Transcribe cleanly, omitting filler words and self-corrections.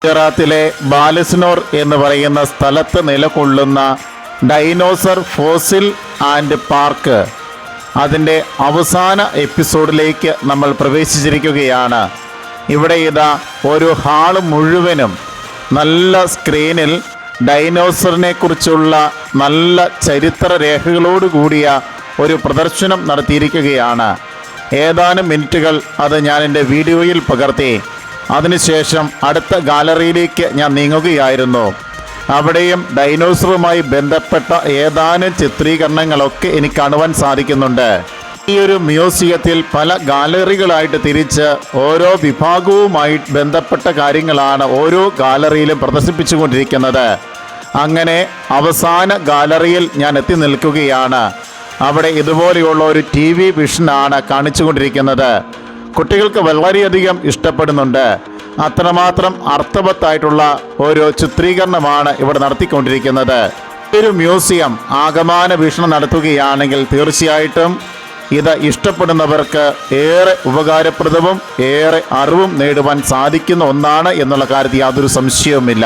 ഗുജറാത്തിലെ ബാലസ്നോർ എന്ന് പറയുന്ന സ്ഥലത്ത് നിലകൊള്ളുന്ന ഡൈനോസർ ഫോസിൽ ആൻഡ് പാർക്ക് അതിൻ്റെ അവസാന എപ്പിസോഡിലേക്ക് നമ്മൾ പ്രവേശിച്ചിരിക്കുകയാണ്. ഇവിടെ ഇതാ ഒരു ഹാള് മുഴുവനും നല്ല സ്ക്രീനിൽ ഡൈനോസറിനെ കുറിച്ചുള്ള നല്ല ചരിത്ര രേഖകളോടുകൂടിയ ഒരു പ്രദർശനം നടത്തിയിരിക്കുകയാണ്. ഏതാനും മിനിറ്റുകൾ അത് ഞാൻ എൻ്റെ വീഡിയോയിൽ പകർത്തി. അതിനുശേഷം അടുത്ത ഗാലറിയിലേക്ക് ഞാൻ നീങ്ങുകയായിരുന്നു. അവിടെയും ഡൈനോസറുമായി ബന്ധപ്പെട്ട ഏതാനും ചിത്രീകരണങ്ങളൊക്കെ എനിക്ക് കാണുവാൻ സാധിക്കുന്നുണ്ട്. ഈ ഒരു മ്യൂസിയത്തിൽ പല ഗാലറികളായിട്ട് തിരിച്ച് ഓരോ വിഭാഗവുമായി ബന്ധപ്പെട്ട കാര്യങ്ങളാണ് ഓരോ ഗാലറിയിലും പ്രദർശിപ്പിച്ചുകൊണ്ടിരിക്കുന്നത്. അങ്ങനെ അവസാന ഗാലറിയിൽ ഞാൻ എത്തി നിൽക്കുകയാണ്. അവിടെ ഇതുപോലെയുള്ള ഒരു TV വിഷനാണ് കാണിച്ചുകൊണ്ടിരിക്കുന്നത്. കുട്ടികൾക്ക് വളരെയധികം ഇഷ്ടപ്പെടുന്നുണ്ട്. അത്രമാത്രം അർത്ഥവത്തായിട്ടുള്ള ഒരു ചിത്രീകരണമാണ് ഇവിടെ നടത്തിക്കൊണ്ടിരിക്കുന്നത്. ഒരു മ്യൂസിയം ആകമാന വീക്ഷണം നടത്തുകയാണെങ്കിൽ തീർച്ചയായിട്ടും ഇത് ഇഷ്ടപ്പെടുന്നവർക്ക് ഏറെ ഉപകാരപ്രദവും ഏറെ അറിവും നേടുവാൻ സാധിക്കുന്ന ഒന്നാണ് എന്നുള്ള കാര്യത്തിൽ യാതൊരു സംശയവുമില്ല.